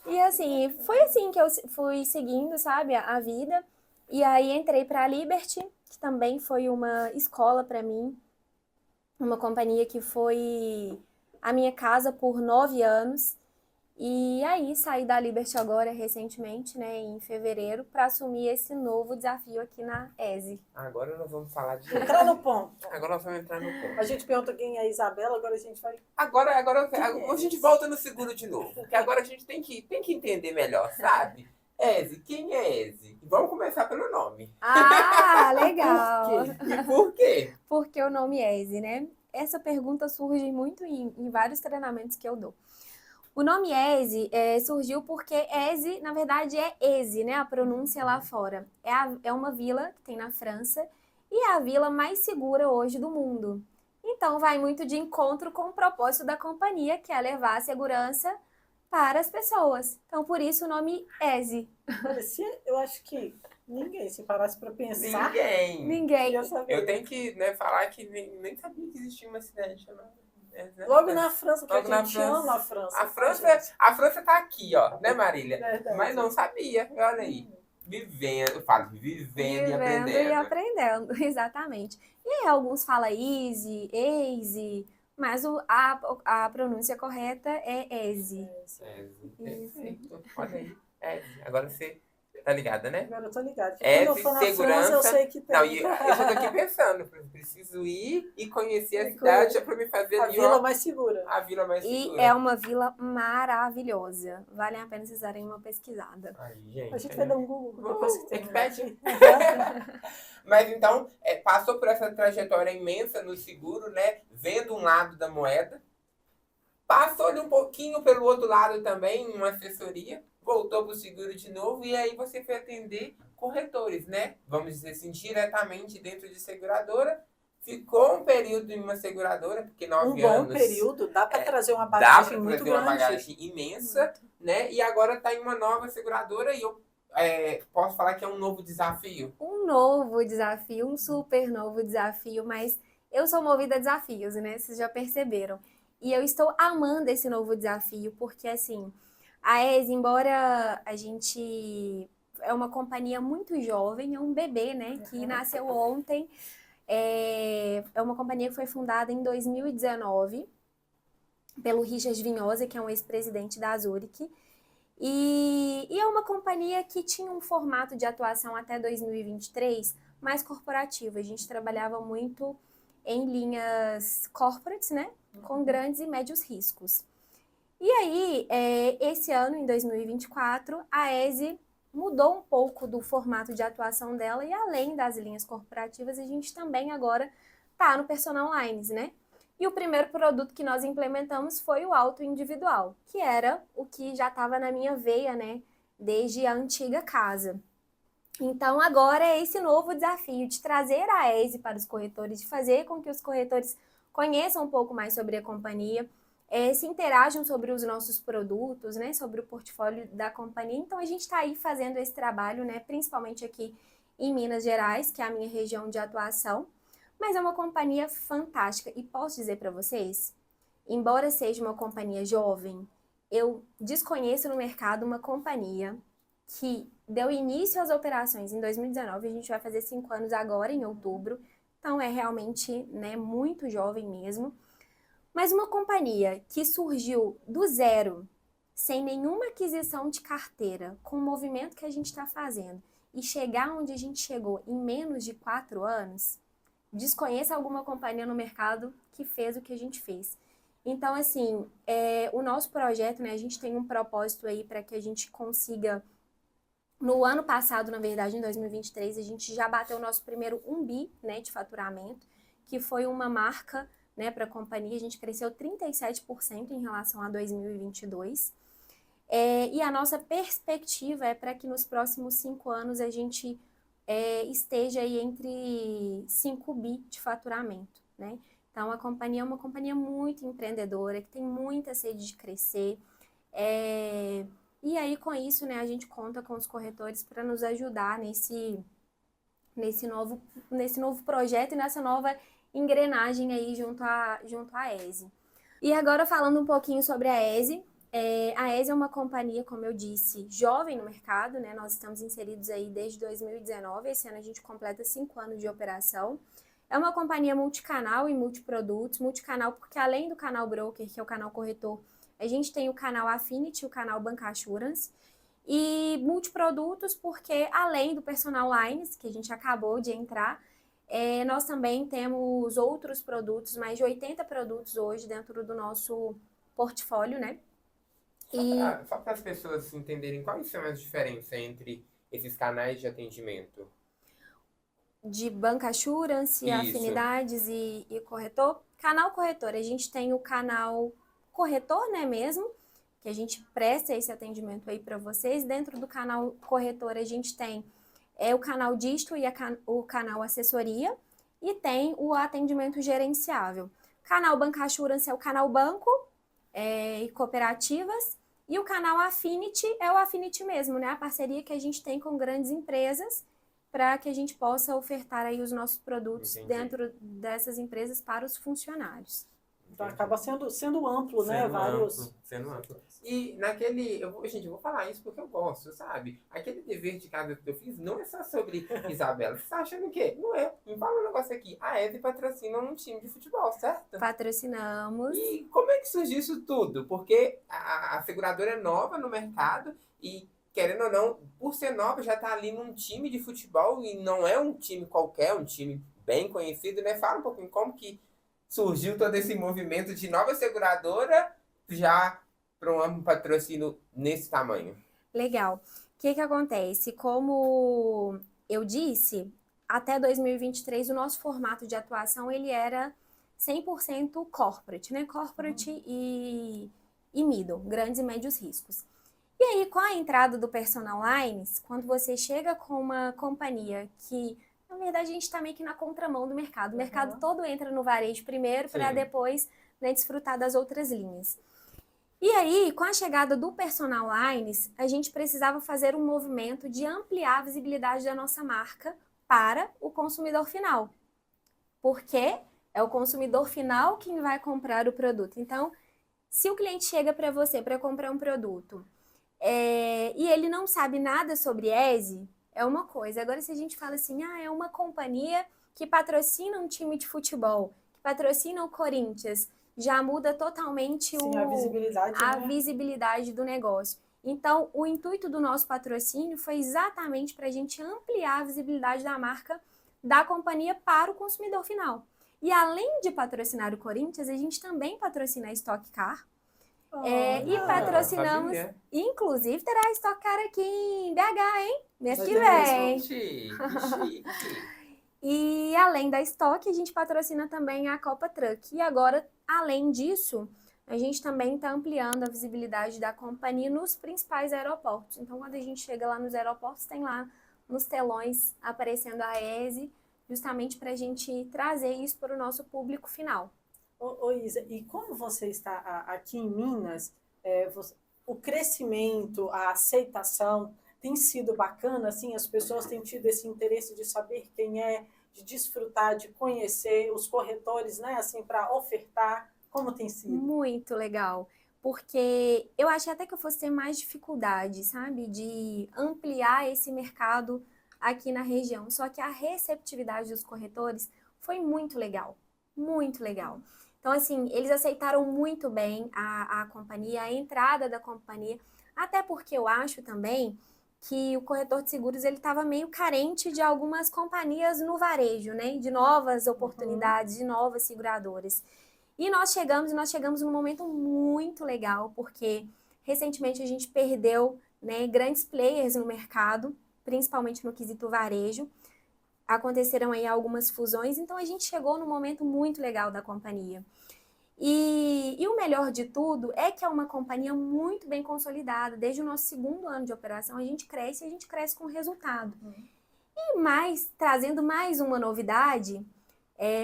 Speaker 3: E assim, foi assim que eu fui seguindo, sabe, a vida. E aí entrei pra Liberty, que também foi uma escola pra mim. Uma companhia que foi a minha casa por 9 anos. E aí saí da Liberty agora recentemente, né, em fevereiro, para assumir esse novo desafio aqui na ESE.
Speaker 1: Agora nós vamos falar de...
Speaker 2: Entrar no ponto.
Speaker 1: Agora nós vamos entrar no ponto.
Speaker 2: A gente pergunta quem é a Isabela, agora a gente vai...
Speaker 1: Agora a gente volta no seguro de novo, porque agora a gente tem que entender melhor, sabe? ESE, quem é ESE? Vamos começar pelo nome.
Speaker 3: Ah, legal!
Speaker 1: E por quê?
Speaker 3: Porque o nome ESE, né? Essa pergunta surge muito em vários treinamentos que eu dou. O nome ESE surgiu porque ESE, na verdade, é ESE, né? A pronúncia lá fora. É uma vila que tem na França e é a vila mais segura hoje do mundo. Então, vai muito de encontro com o propósito da companhia, que é levar a segurança para as pessoas. Então, por isso o nome ESE.
Speaker 2: Eu acho que ninguém, se parasse para pensar...
Speaker 1: Ninguém.
Speaker 2: ia saber.
Speaker 1: Eu tenho que falar que nem sabia que existia uma cidade chamada
Speaker 2: Logo na França, porque
Speaker 1: Logo
Speaker 2: a
Speaker 1: na
Speaker 2: gente
Speaker 1: França.
Speaker 2: ama a França.
Speaker 1: A França tá aqui, ó, né, Marília?
Speaker 2: Verdade.
Speaker 1: Mas não sabia, olha aí. Vivendo, eu falo, vivendo
Speaker 3: E aprendendo, exatamente. E aí, alguns falam easy, easy, mas a pronúncia correta é easy.
Speaker 1: Perfeito, olha aí. Agora você tá ligada, né?
Speaker 2: Agora eu tô ligada. Quando eu for na França, eu sei que tem.
Speaker 1: Não, e eu já tô aqui pensando, preciso ir e conhecer a cidade pra me fazer
Speaker 2: a
Speaker 1: ali,
Speaker 2: vila
Speaker 1: ó,
Speaker 2: mais segura.
Speaker 1: a vila mais
Speaker 3: E
Speaker 1: segura.
Speaker 3: é uma vila maravilhosa. Vale a pena vocês darem uma pesquisada.
Speaker 1: Ai, gente,
Speaker 2: A gente vai dar um Google depois que terminar aqui.
Speaker 1: Mas então, passou por essa trajetória imensa no seguro, né? Vendo um lado da moeda. Passou ali um pouquinho pelo outro lado também, em uma assessoria. Voltou para o seguro de novo e aí você foi atender corretores, né? Vamos dizer assim, diretamente dentro de seguradora. Ficou um período em uma seguradora, porque 9 anos...
Speaker 2: Um bom período, dá para trazer uma
Speaker 1: Dá
Speaker 2: bagagem
Speaker 1: para
Speaker 2: muito
Speaker 1: trazer
Speaker 2: grande.
Speaker 1: uma bagagem imensa, né? E agora está em uma nova seguradora e eu posso falar que é um novo desafio.
Speaker 3: Um novo desafio, um super novo desafio, mas eu sou movida a desafios, né? Vocês já perceberam. E eu estou amando esse novo desafio, porque assim, a ESE, embora a gente é uma companhia muito jovem, é um bebê, né? Que nasceu ontem. É uma companhia que foi fundada em 2019 pelo Richard Vinhosa, que é um ex-presidente da Zurich. E é uma companhia que tinha um formato de atuação até 2023 mais corporativo. A gente trabalhava muito em linhas corporates, né? Com grandes e médios riscos. E aí, esse ano, em 2024, a ESE mudou um pouco do formato de atuação dela e além das linhas corporativas, a gente também agora está no personal lines, né? E o primeiro produto que nós implementamos foi o auto individual, que era o que já estava na minha veia, né? Desde a antiga casa. Então, agora é esse novo desafio de trazer a ESE para os corretores, de fazer com que os corretores conheçam um pouco mais sobre a companhia, se interajam sobre os nossos produtos, né, sobre o portfólio da companhia. Então, a gente está aí fazendo esse trabalho, né, principalmente aqui em Minas Gerais, que é a minha região de atuação. Mas é uma companhia fantástica. E posso dizer para vocês, embora seja uma companhia jovem, eu desconheço no mercado uma companhia que deu início às operações em 2019, a gente vai fazer 5 anos agora, em outubro, então é realmente, né, muito jovem mesmo, mas uma companhia que surgiu do zero, sem nenhuma aquisição de carteira, com o movimento que a gente está fazendo, e chegar onde a gente chegou em menos de 4 anos, desconheça alguma companhia no mercado que fez o que a gente fez. Então, assim, o nosso projeto, né, a gente tem um propósito aí para que a gente consiga. No ano passado, na verdade, em 2023, a gente já bateu o nosso primeiro 1 bi, né, de faturamento, que foi uma marca, né, para a companhia. A gente cresceu 37% em relação a 2022. E a nossa perspectiva é para que nos próximos 5 anos a gente esteja aí entre 5 bi de faturamento, né? Então, a companhia é uma companhia muito empreendedora, que tem muita sede de crescer. E aí, com isso, né, a gente conta com os corretores para nos ajudar nesse novo projeto e nessa nova engrenagem aí junto à ESE. E agora, falando um pouquinho sobre a ESE, a ESE é uma companhia, como eu disse, jovem no mercado, né? Nós estamos inseridos aí desde 2019, esse ano a gente completa 5 anos de operação. É uma companhia multicanal e multiprodutos, multicanal porque além do canal broker, que é o canal corretor, a gente tem o canal Affinity, o canal Bancassurance, e multiprodutos porque além do personal lines, que a gente acabou de entrar, nós também temos outros produtos, mais de 80 produtos hoje dentro do nosso portfólio, né?
Speaker 1: Só para as pessoas entenderem quais são as diferenças entre esses canais de atendimento.
Speaker 3: De bancassurance, afinidades e corretor. Canal corretor, a gente tem o canal corretor, né mesmo, que a gente presta esse atendimento aí para vocês. Dentro do canal corretor a gente tem o canal distro e o canal assessoria e tem o atendimento gerenciável. Canal bancassurance é o canal banco e cooperativas e o canal Affinity é o Affinity mesmo, né? A parceria que a gente tem com grandes empresas para que a gente possa ofertar aí os nossos produtos dentro dessas empresas para os funcionários.
Speaker 2: Então acaba sendo amplo, né?
Speaker 1: Sendo
Speaker 2: Vários.
Speaker 1: amplo, sendo amplo. E naquele. Gente, eu vou falar isso porque eu gosto, sabe? Aquele dever de casa que eu fiz não é só sobre Isabela. Você tá achando o quê? Não é. Me fala um negócio aqui. A Eve patrocina um time de futebol, certo?
Speaker 3: Patrocinamos.
Speaker 1: E como é que surgiu isso tudo? Porque a seguradora é nova no mercado e, querendo ou não, por ser nova, já tá ali num time de futebol e não é um time qualquer, um time bem conhecido, né? Fala um pouquinho como que surgiu todo esse movimento de nova seguradora já para um patrocínio nesse tamanho.
Speaker 3: Legal. O que acontece? Como eu disse, até 2023 o nosso formato de atuação ele era 100% corporate, né? Corporate e middle, grandes e médios riscos. E aí, com a entrada do Personal Lines, quando você chega com uma companhia que, na verdade, a gente está meio que na contramão do mercado. O mercado todo entra no varejo primeiro para depois, né, desfrutar das outras linhas. E aí, com a chegada do Personal Lines, a gente precisava fazer um movimento de ampliar a visibilidade da nossa marca para o consumidor final. Porque é o consumidor final quem vai comprar o produto. Então, se o cliente chega para você para comprar um produto e ele não sabe nada sobre ESE, é uma coisa. Agora, se a gente fala assim, é uma companhia que patrocina um time de futebol, que patrocina o Corinthians, já muda totalmente
Speaker 2: a
Speaker 3: visibilidade do negócio. Então, o intuito do nosso patrocínio foi exatamente para a gente ampliar a visibilidade da marca da companhia para o consumidor final. E além de patrocinar o Corinthians, a gente também patrocina a Stock Car. E patrocinamos, inclusive terá a Stock Car aqui em BH, hein? Mês que vem. E além da Stock, a gente patrocina também a Copa Truck. E agora, além disso, a gente também está ampliando a visibilidade da companhia nos principais aeroportos. Então, quando a gente chega lá nos aeroportos, tem lá nos telões aparecendo a ESE, justamente para a gente trazer isso para o nosso público final.
Speaker 2: Ô Isa, e como você está aqui em Minas, o crescimento, a aceitação tem sido bacana, assim, as pessoas têm tido esse interesse de saber quem é, de desfrutar, de conhecer os corretores, né, assim, para ofertar, como tem sido?
Speaker 3: Muito legal, porque eu achei até que eu fosse ter mais dificuldade, sabe, de ampliar esse mercado aqui na região, só que a receptividade dos corretores foi muito legal, muito legal. Então, assim, eles aceitaram muito bem a companhia, a entrada da companhia, até porque eu acho também que o corretor de seguros ele estava meio carente de algumas companhias no varejo, né? De novas oportunidades, de novas seguradoras. E nós chegamos num momento muito legal, porque recentemente a gente perdeu, né, grandes players no mercado, principalmente no quesito varejo. Aconteceram aí algumas fusões, então a gente chegou num momento muito legal da companhia. E o melhor de tudo é que é uma companhia muito bem consolidada. Desde o nosso 2º ano de operação, a gente cresce com resultado. E trazendo mais uma novidade,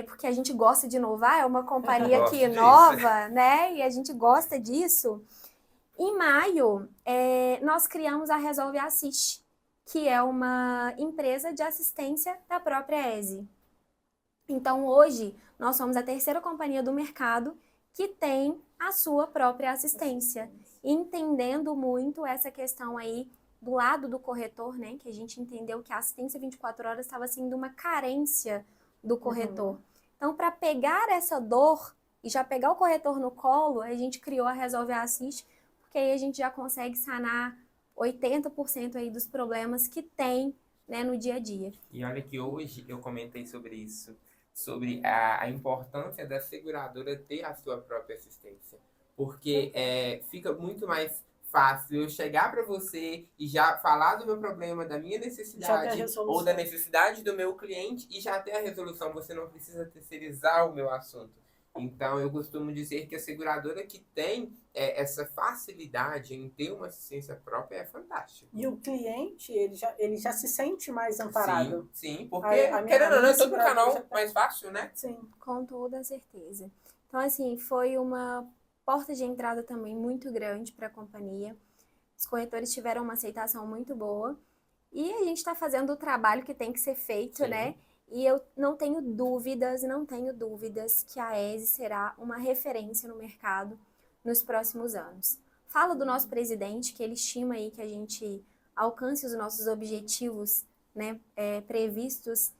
Speaker 3: porque a gente gosta de inovar, é uma companhia que inova, né? E a gente gosta disso. Em maio, nós criamos a Resolve Assist, que é uma empresa de assistência da própria ESE. Então, hoje, nós somos a 3ª companhia do mercado que tem a sua própria assistência, entendendo muito essa questão aí do lado do corretor, né? Que a gente entendeu que a assistência 24 horas estava sendo uma carência do corretor. Então, para pegar essa dor e já pegar o corretor no colo, a gente criou a Resolve Assist, porque aí a gente já consegue sanar 80% aí dos problemas que tem, né, no dia a dia.
Speaker 1: E olha que hoje eu comentei sobre isso, sobre a importância da seguradora ter a sua própria assistência. Porque fica muito mais fácil eu chegar para você e já falar do meu problema, da minha necessidade ou da necessidade do meu cliente e já ter a resolução. Você não precisa terceirizar o meu assunto. Então, eu costumo dizer que a seguradora que tem essa facilidade em ter uma assistência própria é fantástica.
Speaker 2: E o cliente, ele já se sente mais amparado.
Speaker 1: Sim, porque, querendo ou não, é todo canal mais fácil, né?
Speaker 3: Sim, com toda certeza. Então, assim, foi uma porta de entrada também muito grande para a companhia. Os corretores tiveram uma aceitação muito boa. E a gente está fazendo o trabalho que tem que ser feito, né? E eu não tenho dúvidas que a ESE será uma referência no mercado nos próximos anos. Fala do nosso presidente, que ele estima aí que a gente alcance os nossos objetivos, né, previstos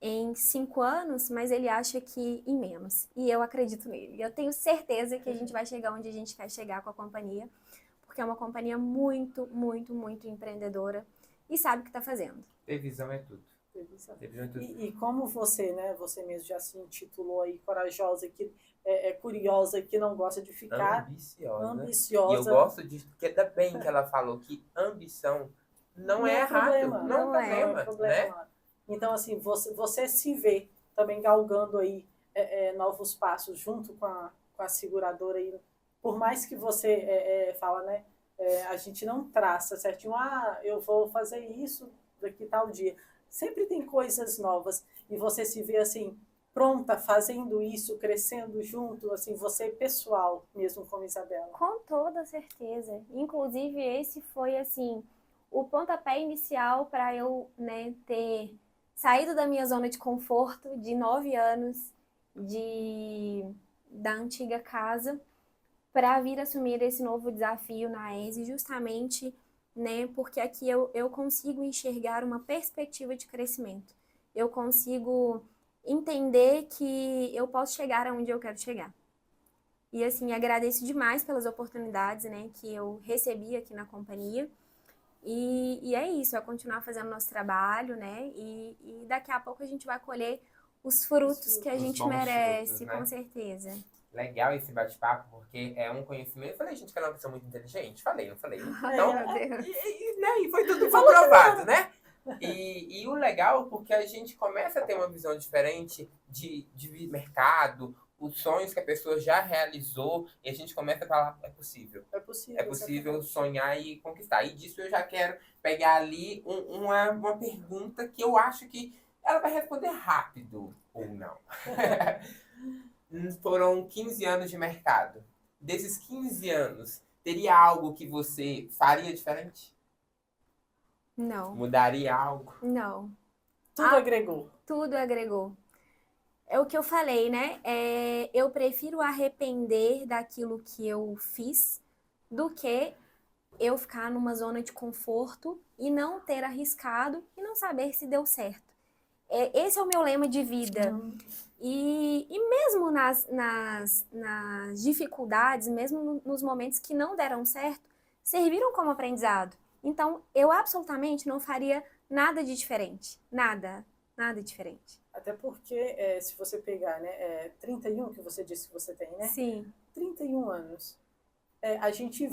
Speaker 3: em 5 anos, mas ele acha que em menos. E eu acredito nele. Eu tenho certeza que a gente vai chegar onde a gente quer chegar com a companhia, porque é uma companhia muito, muito, muito empreendedora e sabe o que está fazendo.
Speaker 1: Ter visão é tudo.
Speaker 2: E como você, né, você mesmo já se intitulou aí corajosa, que é curiosa, que não gosta de ficar ambiciosa.
Speaker 1: E eu gosto disso, porque ainda bem que ela falou que ambição não é errado,
Speaker 2: problema,
Speaker 1: não é problema, né?
Speaker 2: Então, assim, você se vê também galgando aí novos passos junto com a seguradora aí. Por mais que você fala, né, a gente não traça certinho, eu vou fazer isso daqui tal dia. Sempre tem coisas novas e você se vê assim, pronta, fazendo isso, crescendo junto, assim, você pessoal mesmo como Isabela.
Speaker 3: Com toda certeza. Inclusive, esse foi, assim, o pontapé inicial para eu, né, ter saído da minha zona de conforto de 9 anos da antiga casa para vir assumir esse novo desafio na ESE, justamente, né, porque aqui eu consigo enxergar uma perspectiva de crescimento. Eu consigo entender que eu posso chegar aonde eu quero chegar. E, assim, agradeço demais pelas oportunidades, né, que eu recebi aqui na companhia. E é isso, é continuar fazendo nosso trabalho, né, e daqui a pouco a gente vai colher os frutos que a gente merece, frutos, né? Com certeza.
Speaker 1: Legal esse bate-papo, porque é um conhecimento. Eu falei, gente, que ela é uma pessoa muito inteligente. Falei, não falei? Então, e foi tudo comprovado, né? E o legal, porque a gente começa a ter uma visão diferente de mercado, os sonhos que a pessoa já realizou, e a gente começa a falar, é possível. É possível sonhar e conquistar. E disso eu já quero pegar ali uma pergunta que eu acho que ela vai responder rápido ou não. Foram 15 anos de mercado. Desses 15 anos, teria algo que você faria diferente?
Speaker 3: Não.
Speaker 1: Mudaria algo?
Speaker 3: Não.
Speaker 2: Tudo agregou.
Speaker 3: Tudo agregou. É o que eu falei, né? Eu prefiro arrepender daquilo que eu fiz do que eu ficar numa zona de conforto e não ter arriscado e não saber se deu certo. Esse é o meu lema de vida. E mesmo nas dificuldades, mesmo nos momentos que não deram certo, serviram como aprendizado. Então, eu absolutamente não faria nada de diferente. Nada diferente.
Speaker 2: Até porque, se você pegar, né, 31 que você disse que você tem, né?
Speaker 3: Sim.
Speaker 2: 31 anos. A gente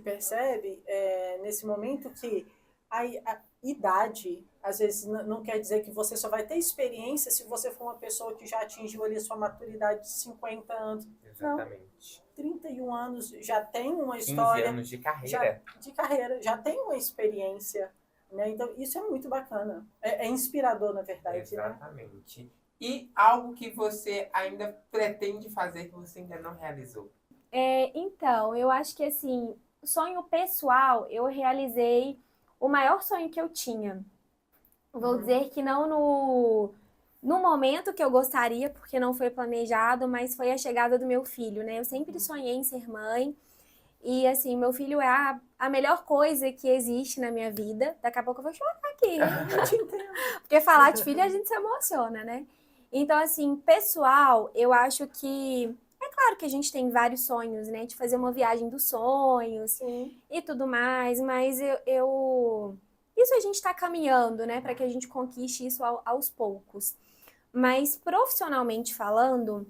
Speaker 2: percebe nesse momento que a idade, às vezes, não quer dizer que você só vai ter experiência se você for uma pessoa que já atingiu ali a sua maturidade de 50 anos.
Speaker 1: Exatamente.
Speaker 2: Não, 31 anos já tem uma história.
Speaker 1: 15 anos de carreira.
Speaker 2: Já tem uma experiência. Né? Então, isso é muito bacana. É inspirador, na verdade.
Speaker 1: Exatamente. Né? E algo que você ainda pretende fazer que você ainda não realizou?
Speaker 3: Então, eu acho que, assim, sonho pessoal, eu realizei o maior sonho que eu tinha. Vou dizer que não no momento que eu gostaria, porque não foi planejado, mas foi a chegada do meu filho, né? Eu sempre sonhei em ser mãe. E, assim, meu filho é a melhor coisa que existe na minha vida. Daqui a pouco eu vou chorar aqui.
Speaker 2: Eu te entendo.
Speaker 3: Porque falar de filho a gente se emociona, né? Então, assim, pessoal, eu acho que... É claro que a gente tem vários sonhos, né? De fazer uma viagem dos sonhos. Sim. E tudo mais. Mas isso a gente está caminhando, né? Para que a gente conquiste isso aos poucos. Mas, profissionalmente falando,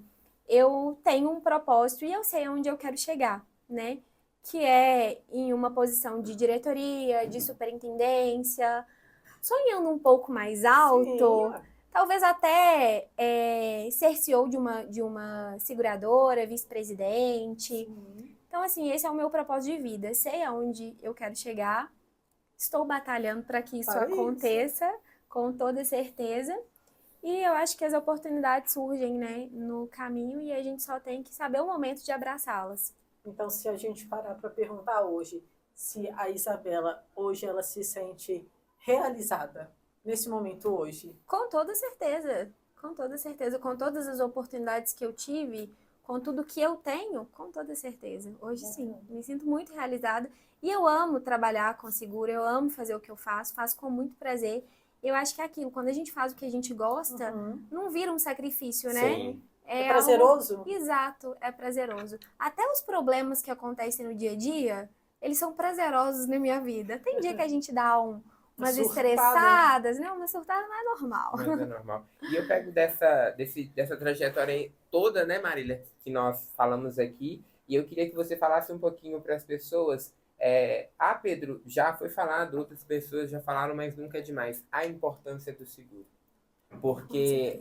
Speaker 3: eu tenho um propósito e eu sei aonde eu quero chegar, né? Que é em uma posição de diretoria, de superintendência, sonhando um pouco mais alto, sim, talvez até ser CEO de uma seguradora, vice-presidente. Sim. Então, assim, esse é o meu propósito de vida. Sei aonde eu quero chegar, estou batalhando para que isso aconteça, com toda certeza. E eu acho que as oportunidades surgem, né, no caminho e a gente só tem que saber o momento de abraçá-las.
Speaker 2: Então, se a gente parar para perguntar hoje, se a Isabela, hoje ela se sente realizada, nesse momento hoje?
Speaker 3: Com toda certeza, com toda certeza, com todas as oportunidades que eu tive, com tudo que eu tenho, com toda certeza. Hoje sim, me sinto muito realizada e eu amo trabalhar com seguro, eu amo fazer o que eu faço com muito prazer. Eu acho que é aquilo, quando a gente faz o que a gente gosta, não vira um sacrifício, né?
Speaker 1: Sim.
Speaker 2: É prazeroso?
Speaker 3: Exato, é prazeroso. Até os problemas que acontecem no dia a dia, eles são prazerosos na minha vida. Tem dia que a gente dá umas
Speaker 2: Surtada.
Speaker 3: estressadas, né? Uma surtada não é normal.
Speaker 1: Mas é normal. E eu pego dessa trajetória aí toda, né, Marília, que nós falamos aqui, e eu queria que você falasse um pouquinho para as pessoas. Pedro, já foi falado, outras pessoas já falaram, mas nunca é demais, a importância do seguro. Porque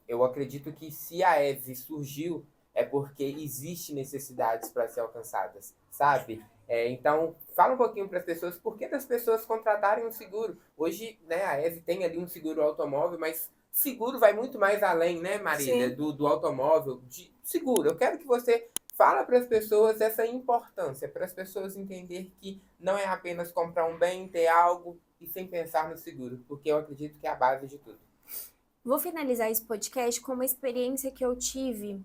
Speaker 1: eu acredito que se a EVE surgiu, é porque existe necessidades para ser alcançadas, sabe? Então, fala um pouquinho para as pessoas, por que das pessoas contratarem um seguro? Hoje, né, a EVE tem ali um seguro automóvel, mas seguro vai muito mais além, né, Marília, do automóvel, de seguro. Eu quero que você fala para as pessoas essa importância, para as pessoas entender que não é apenas comprar um bem, ter algo e sem pensar no seguro, porque eu acredito que é a base de tudo.
Speaker 3: Vou finalizar esse podcast com uma experiência que eu tive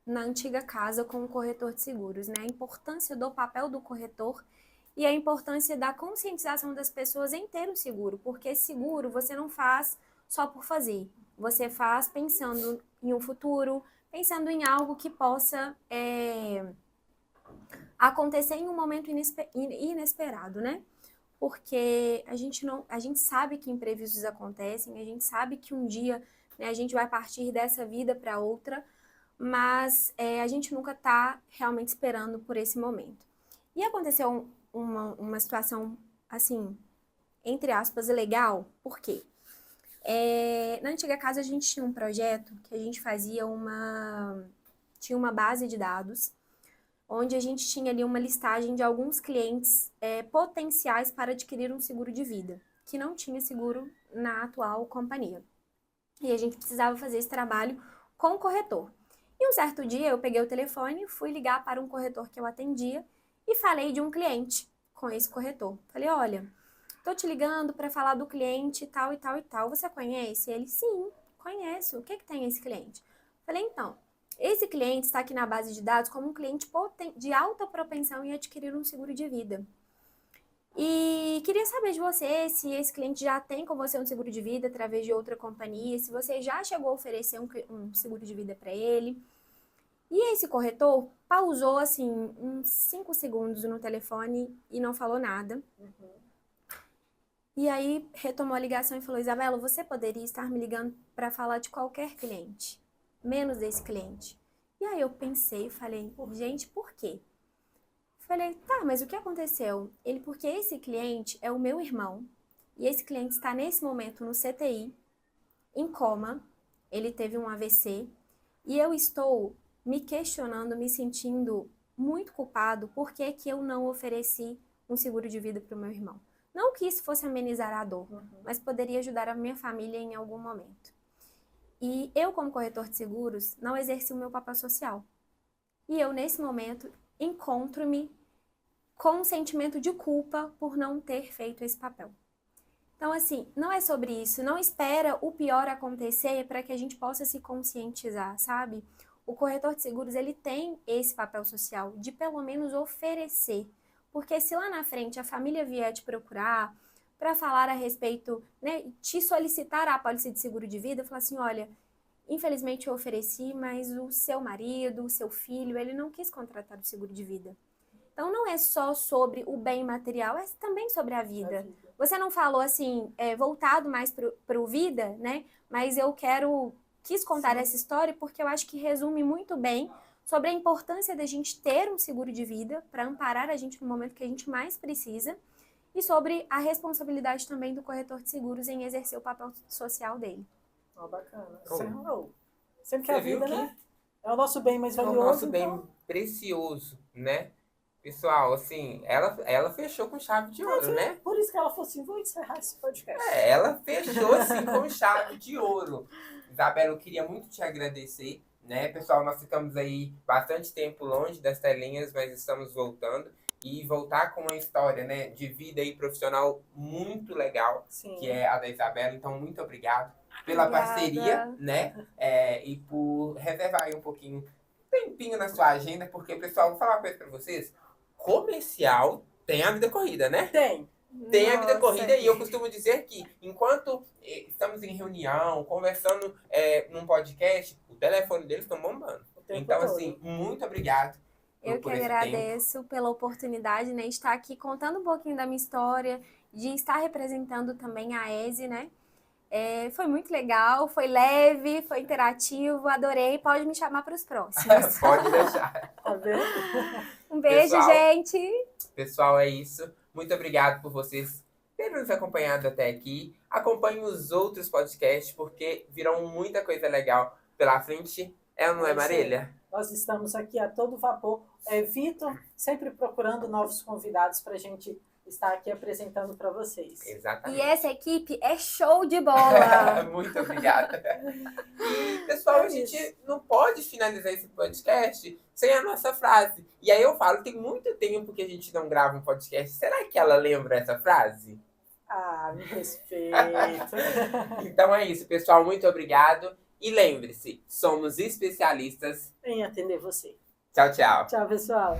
Speaker 3: na antiga casa com o corretor de seguros, né? A importância do papel do corretor e a importância da conscientização das pessoas em ter um seguro, porque seguro você não faz só por fazer, você faz pensando em um futuro, pensando em algo que possa acontecer em um momento inesperado, né? Porque a gente sabe que imprevistos acontecem, a gente sabe que um dia, né, a gente vai partir dessa vida para outra, mas a gente nunca está realmente esperando por esse momento. E aconteceu uma situação, assim, entre aspas, legal, por quê? Na antiga casa a gente tinha um projeto que a gente fazia tinha uma base de dados, onde a gente tinha ali uma listagem de alguns clientes potenciais para adquirir um seguro de vida, que não tinha seguro na atual companhia. E a gente precisava fazer esse trabalho com o corretor. E um certo dia eu peguei o telefone, fui ligar para um corretor que eu atendia e falei de um cliente com esse corretor. Falei, olha, tô te ligando para falar do cliente tal e tal e tal. Você conhece? Ele, sim, conheço. O que tem esse cliente? Falei, então, esse cliente está aqui na base de dados como um cliente de alta propensão em adquirir um seguro de vida. E queria saber de você se esse cliente já tem com você um seguro de vida através de outra companhia, se você já chegou a oferecer um seguro de vida para ele. E esse corretor pausou, assim, uns 5 segundos no telefone e não falou nada. E aí retomou a ligação e falou, Isabela, você poderia estar me ligando para falar de qualquer cliente, menos desse cliente. E aí eu pensei, falei, gente, por quê? Falei, tá, mas o que aconteceu? Porque esse cliente é o meu irmão, e esse cliente está nesse momento no CTI, em coma, ele teve um AVC, e eu estou me questionando, me sentindo muito culpado, por que eu não ofereci um seguro de vida para o meu irmão? Não que isso fosse amenizar a dor, mas poderia ajudar a minha família em algum momento. E eu, como corretor de seguros, não exerci o meu papel social. E eu, nesse momento, encontro-me com um sentimento de culpa por não ter feito esse papel. Então, assim, não é sobre isso. Não espera o pior acontecer para que a gente possa se conscientizar, sabe? O corretor de seguros, ele tem esse papel social de pelo menos oferecer. Porque se lá na frente a família vier te procurar para falar a respeito, né, te solicitar a apólice de seguro de vida, falar assim, olha, infelizmente eu ofereci, mas o seu marido, o seu filho, ele não quis contratar o seguro de vida. Então, não é só sobre o bem material, é também sobre a vida. Você não falou assim, voltado mais para o vida, né? Mas eu quis contar essa história porque eu acho que resume muito bem sobre a importância da gente ter um seguro de vida para amparar a gente no momento que a gente mais precisa e sobre a responsabilidade também do corretor de seguros em exercer o papel social dele.
Speaker 2: Bacana. Sempre que a vida, né? É o nosso bem mais valioso.
Speaker 1: É o nosso bem precioso, né? Pessoal, assim, ela fechou com chave de ouro, né?
Speaker 2: Por isso que ela falou assim, vou encerrar esse podcast.
Speaker 1: Ela fechou, assim, com chave de ouro. Isabela, eu queria muito te agradecer, né? Pessoal, nós ficamos aí bastante tempo longe das telinhas, mas estamos voltando. e voltar com uma história, né, de vida e profissional muito legal,
Speaker 2: Sim.
Speaker 1: que é a da Isabela. Então, muito obrigado pela
Speaker 3: Obrigada.
Speaker 1: parceria, né? E por reservar aí um pouquinho, tempinho na sua agenda, porque, pessoal, vou falar uma coisa pra vocês. Comercial tem a vida corrida, né?
Speaker 2: Tem.
Speaker 1: Tem a vida
Speaker 3: Nossa.
Speaker 1: corrida e eu costumo dizer que enquanto estamos em reunião, conversando num podcast, o telefone deles estão bombando.
Speaker 2: O tempo
Speaker 1: Então,
Speaker 2: todo.
Speaker 1: assim, muito obrigado
Speaker 3: Eu que
Speaker 1: por esse tempo.
Speaker 3: agradeço pela oportunidade, né, de estar aqui contando um pouquinho da minha história, de estar representando também a ESE, né? Foi muito legal, foi leve, foi interativo, adorei. Pode me chamar para os próximos.
Speaker 1: Pode deixar.
Speaker 2: Tá vendo?
Speaker 3: Um beijo,
Speaker 1: Pessoal.
Speaker 3: gente!
Speaker 1: Pessoal, é isso. Muito obrigado por vocês terem nos acompanhado até aqui. Acompanhem os outros podcasts, porque virão muita coisa legal pela frente. É ou não é,
Speaker 2: É isso aí.
Speaker 1: Marília?
Speaker 2: Nós estamos aqui a todo vapor. Vitor, sempre procurando novos convidados para a gente estar aqui apresentando para vocês.
Speaker 3: E
Speaker 1: Exatamente.
Speaker 3: essa equipe é show de bola!
Speaker 1: Muito obrigada. E, pessoal,
Speaker 2: É
Speaker 1: a gente
Speaker 2: isso.
Speaker 1: não pode finalizar esse podcast sem a nossa frase. E aí eu falo, tem muito tempo que a gente não grava um podcast. Será que ela lembra essa frase?
Speaker 2: Ah, me respeito.
Speaker 1: Então é isso, pessoal. Muito obrigado. E lembre-se, somos especialistas.
Speaker 2: Em atender você.
Speaker 1: Tchau, tchau.
Speaker 2: Tchau, pessoal.